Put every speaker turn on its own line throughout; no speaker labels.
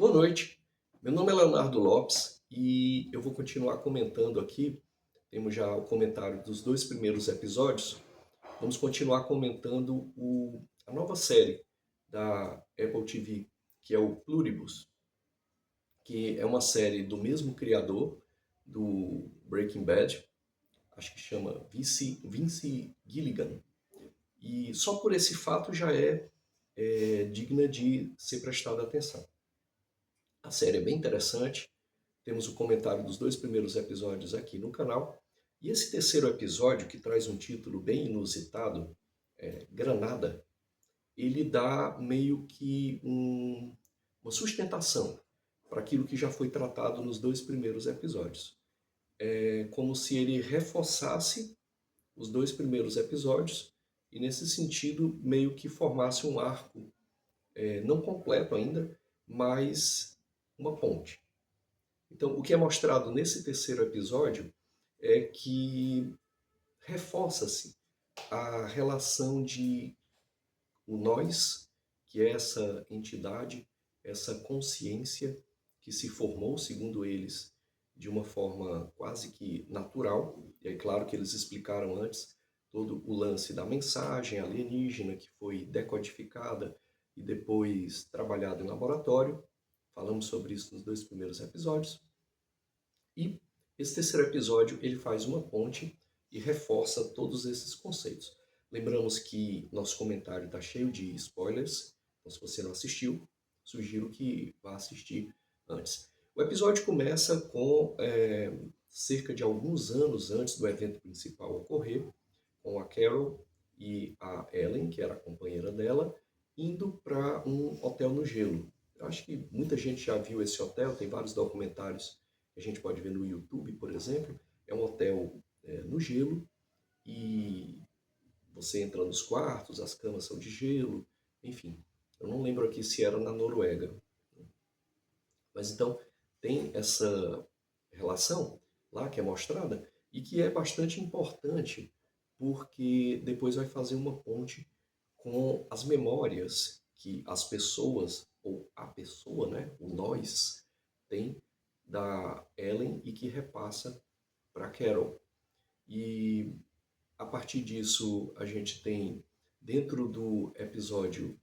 Boa noite, meu nome é Leonardo Lopes e eu vou continuar comentando aqui. Temos já o comentário dos dois primeiros episódios. Vamos continuar comentando a nova série da Apple TV, que é o Pluribus, que é uma série do mesmo criador do Breaking Bad, acho que chama Vince Gilligan. E só por esse fato já é digna de ser prestada atenção. A série é bem interessante. Temos o comentário dos dois primeiros episódios aqui no canal. E esse terceiro episódio, que traz um título bem inusitado, Granada, ele dá meio que uma sustentação para aquilo que já foi tratado nos dois primeiros episódios. É como se ele reforçasse os dois primeiros episódios e, nesse sentido, meio que formasse um arco, não completo ainda, mas uma ponte. Então, o que é mostrado nesse terceiro episódio é que reforça-se a relação de o nós, que é essa entidade, essa consciência que se formou, segundo eles, de uma forma quase que natural. E é claro que eles explicaram antes todo o lance da mensagem alienígena que foi decodificada e depois trabalhada em laboratório. Falamos sobre isso nos dois primeiros episódios. E esse terceiro episódio ele faz uma ponte e reforça todos esses conceitos. Lembramos que nosso comentário está cheio de spoilers, então se você não assistiu, sugiro que vá assistir antes. O episódio começa com cerca de alguns anos antes do evento principal ocorrer, com a Carol e a Ellen, que era a companheira dela, indo para um hotel no gelo. Eu acho que muita gente já viu esse hotel, tem vários documentários que a gente pode ver no YouTube, por exemplo. É um hotel no gelo e você entra nos quartos, as camas são de gelo, enfim. Eu não lembro aqui se era na Noruega. Mas então tem essa relação lá que é mostrada e que é bastante importante porque depois vai fazer uma ponte com as memórias que as pessoas, ou a pessoa, né, o nós, tem da Ellen e que repassa para Carol. E a partir disso a gente tem dentro do episódio,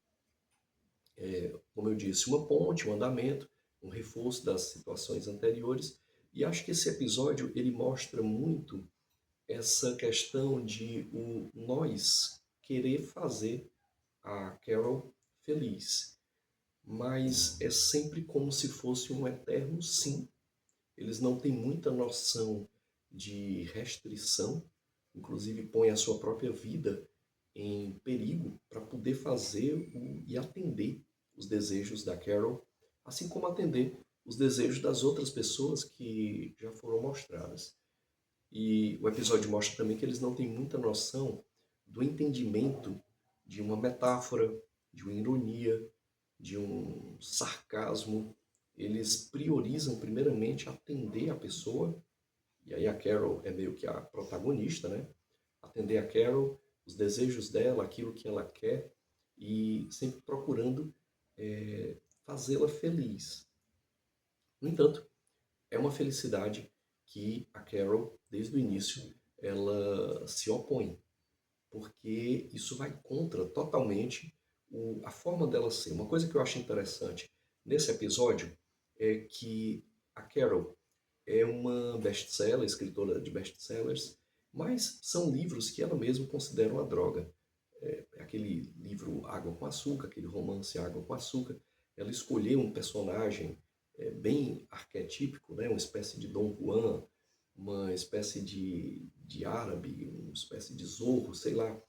como eu disse, uma ponte, um andamento, um reforço das situações anteriores. E acho que esse episódio ele mostra muito essa questão de o nós querer fazer a Carol feliz, mas é sempre como se fosse um eterno sim. Eles não têm muita noção de restrição, inclusive põe a sua própria vida em perigo para poder fazer e atender os desejos da Carol, assim como atender os desejos das outras pessoas que já foram mostradas. E o episódio mostra também que eles não têm muita noção do entendimento de uma metáfora, de uma ironia, de um sarcasmo. Eles priorizam primeiramente atender a pessoa, e aí a Carol é meio que a protagonista, né? Atender a Carol, os desejos dela, aquilo que ela quer, e sempre procurando fazê-la feliz. No entanto, é uma felicidade que a Carol, desde o início, ela se opõe, porque isso vai contra totalmente a forma dela ser. Uma coisa que eu acho interessante nesse episódio é que a Carol é uma best-seller, escritora de best-sellers, mas são livros que ela mesma considera uma droga. Aquele livro Água com Açúcar, aquele romance Água com Açúcar. Ela escolheu um personagem bem arquetípico, né? Uma espécie de Dom Juan, uma espécie de árabe, uma espécie de Zorro, sei lá,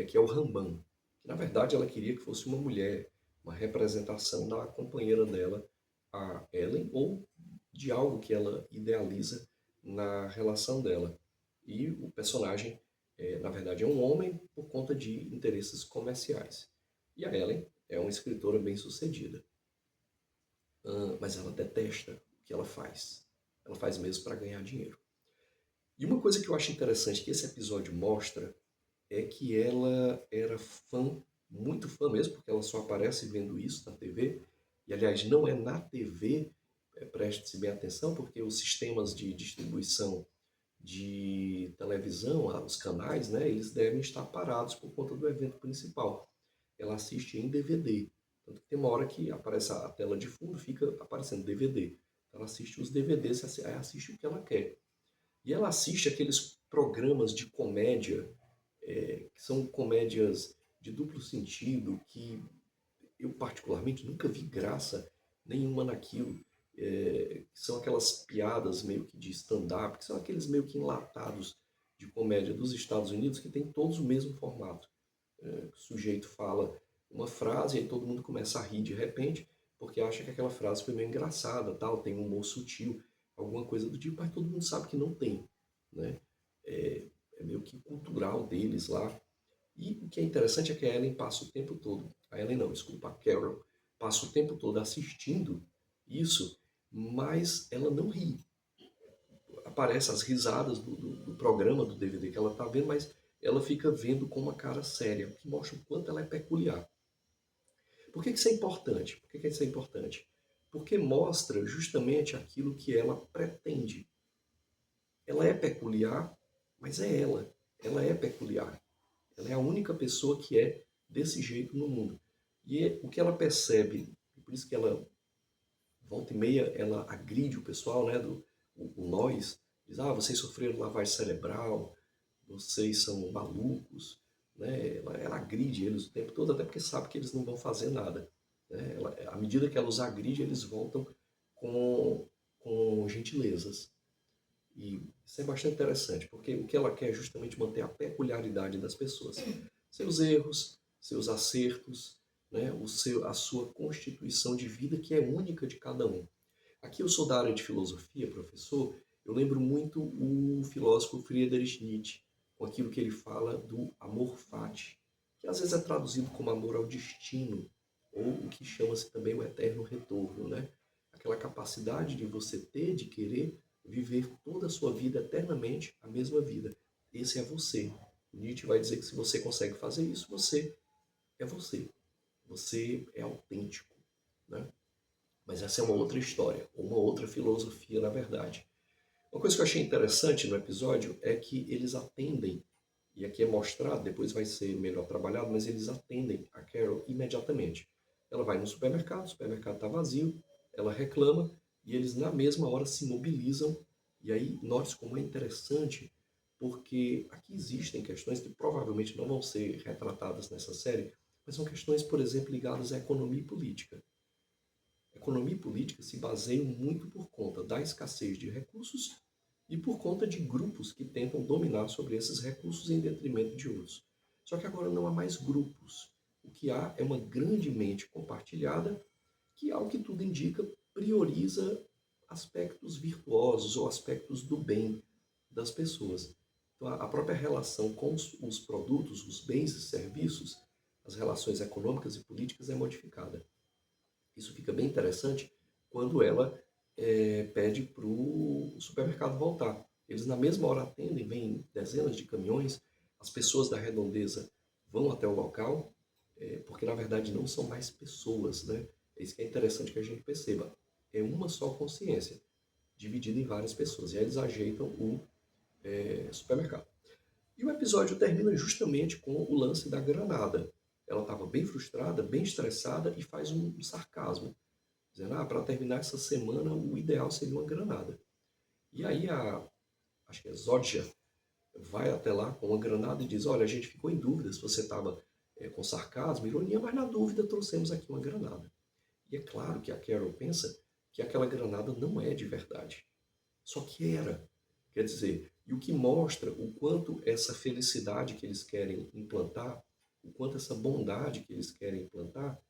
que é o Ramban. Que, na verdade, ela queria que fosse uma mulher, uma representação da companheira dela, a Ellen, ou de algo que ela idealiza na relação dela. E o personagem, na verdade, é um homem por conta de interesses comerciais. E a Ellen é uma escritora bem-sucedida. Mas ela detesta o que ela faz. Ela faz mesmo para ganhar dinheiro. E uma coisa que eu acho interessante que esse episódio mostra é que ela era fã, muito fã mesmo, porque ela só aparece vendo isso na TV, e aliás, não é na TV, preste-se bem atenção, porque os sistemas de distribuição de televisão, os canais, né, eles devem estar parados por conta do evento principal. Ela assiste em DVD. Tanto que tem uma hora que aparece a tela de fundo, fica aparecendo DVD. Ela assiste os DVDs, assiste o que ela quer. E ela assiste aqueles programas de comédia, que são comédias de duplo sentido, que eu particularmente nunca vi graça nenhuma naquilo. Que são aquelas piadas meio que de stand-up, que são aqueles meio que enlatados de comédia dos Estados Unidos, que tem todos o mesmo formato. O sujeito fala uma frase e aí todo mundo começa a rir de repente, porque acha que aquela frase foi meio engraçada, tal, tem um humor sutil, alguma coisa do tipo, mas todo mundo sabe que não tem, né? É meio que cultural deles lá. E o que é interessante é que a Ellen passa o tempo todo, a Ellen não, desculpa, a Carol, passa o tempo todo assistindo isso, mas ela não ri. Aparecem as risadas do programa, do DVD que ela está vendo, mas ela fica vendo com uma cara séria, o que mostra o quanto ela é peculiar. Por que isso é importante? Por que isso é importante? Porque mostra justamente aquilo que ela pretende. Ela é peculiar, mas é ela. Ela é peculiar. Ela é a única pessoa que é desse jeito no mundo. E o que ela percebe, por isso que ela, volta e meia, ela agride o pessoal, né, o nós, diz, vocês sofreram lavagem cerebral, vocês são malucos, né? Ela agride eles o tempo todo, até porque sabe que eles não vão fazer nada. Né? À medida que ela os agride, eles voltam com gentilezas. E isso é bastante interessante, porque o que ela quer é justamente manter a peculiaridade das pessoas. Seus erros, seus acertos, né? A sua constituição de vida que é única de cada um. Aqui eu sou da área de filosofia, professor, eu lembro muito o filósofo Friedrich Nietzsche, com aquilo que ele fala do amor fati, que às vezes é traduzido como amor ao destino, ou o que chama-se também o eterno retorno, né? Aquela capacidade de você ter, de querer viver toda a sua vida eternamente a mesma vida. Esse é você. Nietzsche vai dizer que se você consegue fazer isso, você é você. Você é autêntico, né? Mas essa é uma outra história, uma outra filosofia, na verdade. Uma coisa que eu achei interessante no episódio é que eles atendem, e aqui é mostrado, depois vai ser melhor trabalhado, mas eles atendem a Carol imediatamente. Ela vai no supermercado, o supermercado está vazio, ela reclama, e eles na mesma hora se mobilizam. E aí, note como é interessante, porque aqui existem questões que provavelmente não vão ser retratadas nessa série, mas são questões, por exemplo, ligadas à economia e política. Economia e política se baseiam muito por conta da escassez de recursos e por conta de grupos que tentam dominar sobre esses recursos em detrimento de outros. Só que agora não há mais grupos. O que há é uma grande mente compartilhada que, ao que tudo indica, prioriza aspectos virtuosos ou aspectos do bem das pessoas. Então, a própria relação com os produtos, os bens e serviços, as relações econômicas e políticas é modificada. Isso fica bem interessante quando ela pede para o supermercado voltar. Eles na mesma hora atendem, vêm dezenas de caminhões, as pessoas da redondeza vão até o local, porque na verdade não são mais pessoas, né? É isso que é interessante que a gente perceba. É uma só consciência, dividida em várias pessoas. E aí eles ajeitam o supermercado. E o episódio termina justamente com o lance da granada. Ela estava bem frustrada, bem estressada e faz um sarcasmo dizendo, para terminar essa semana o ideal seria uma granada. E aí acho que a Zodja vai até lá com uma granada e diz, olha, a gente ficou em dúvida se você estava com sarcasmo, ironia, mas na dúvida trouxemos aqui uma granada. E é claro que a Carol pensa que aquela granada não é de verdade. Só que era. Quer dizer, e o que mostra o quanto essa felicidade que eles querem implantar, o quanto essa bondade que eles querem implantar,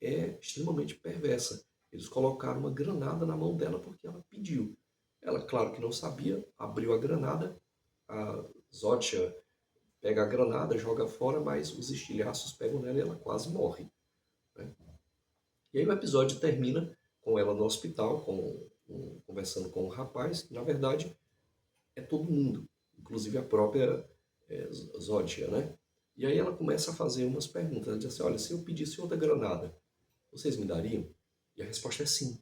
é extremamente perversa. Eles colocaram uma granada na mão dela porque ela pediu. Ela, claro que não sabia, abriu a granada, a Zodja pega a granada, joga fora, mas os estilhaços pegam nela e ela quase morre. Né? E aí o episódio termina com ela no hospital, conversando com um rapaz, que na verdade é todo mundo, inclusive a própria Zodja, né? E aí ela começa a fazer umas perguntas. Ela diz assim, olha, se eu pedisse outra granada, vocês me dariam? E a resposta é sim.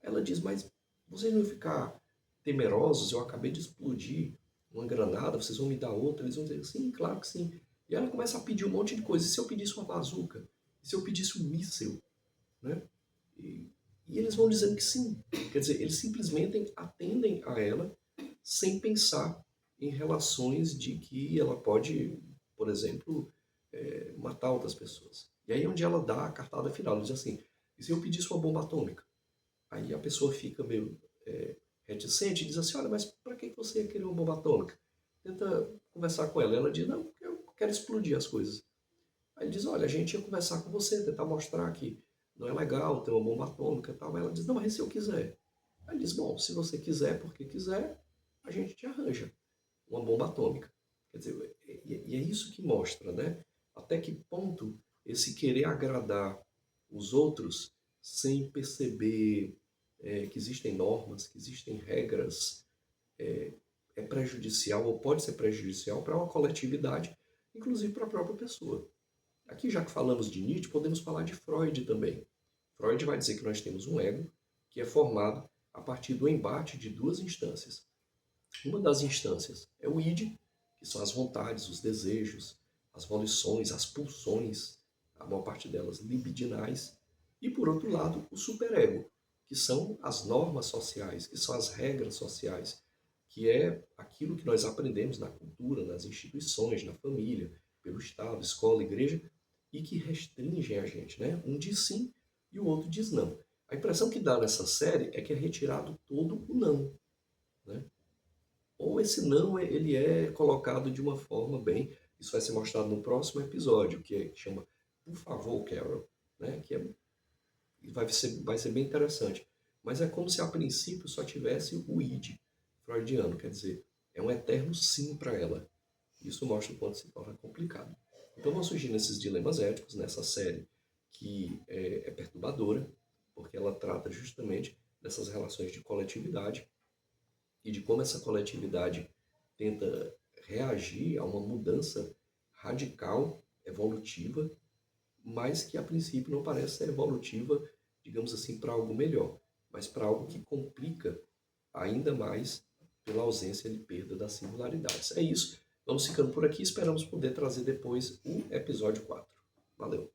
Ela diz, mas vocês não vão ficar temerosos? Eu acabei de explodir uma granada, vocês vão me dar outra? Eles vão dizer, sim, claro que sim. E ela começa a pedir um monte de coisa. E se eu pedisse uma bazuca? E se eu pedisse um míssil? Né? E, e eles vão dizendo que sim. Quer dizer, eles simplesmente atendem a ela sem pensar em relações de que ela pode, por exemplo, matar outras pessoas. E aí é onde ela dá a cartada final. Ela diz assim, e se eu pedisse uma bomba atômica? Aí a pessoa fica meio reticente e diz assim, olha, mas para que você ia querer uma bomba atômica? Tenta conversar com ela. Ela diz, não, eu quero explodir as coisas. Aí ele diz, olha, a gente ia conversar com você, tentar mostrar que não é legal ter uma bomba atômica e tal. Aí ela diz, não, mas e se eu quiser? Aí ele diz, bom, se você quiser, porque quiser, a gente te arranja uma bomba atômica. Quer dizer, e é isso que mostra, né? Até que ponto esse querer agradar os outros sem perceber que existem normas, que existem regras, é prejudicial ou pode ser prejudicial para uma coletividade, inclusive para a própria pessoa. Aqui, já que falamos de Nietzsche, podemos falar de Freud também. Freud vai dizer que nós temos um ego que é formado a partir do embate de duas instâncias. Uma das instâncias é o id, que são as vontades, os desejos, as volições, as pulsões, a maior parte delas libidinais. E, por outro lado, o superego, que são as normas sociais, que são as regras sociais, que é aquilo que nós aprendemos na cultura, nas instituições, na família, pelo Estado, escola, igreja, e que restringem a gente, né? Um diz sim e o outro diz não. A impressão que dá nessa série é que é retirado todo o não, né? Ou esse não ele é colocado de uma forma bem, isso vai ser mostrado no próximo episódio, que chama Por favor, Carol, né? Vai ser bem interessante. Mas é como se a princípio só tivesse o id freudiano, quer dizer, é um eterno sim para ela. Isso mostra o quanto se torna complicado. Então vão surgindo esses dilemas éticos nessa série que é perturbadora, porque ela trata justamente dessas relações de coletividade e de como essa coletividade tenta reagir a uma mudança radical, evolutiva, mas que a princípio não parece ser evolutiva, digamos assim, para algo melhor, mas para algo que complica ainda mais pela ausência de perda das singularidades. É isso. Vamos ficando por aqui. Esperamos poder trazer depois o episódio 4. Valeu!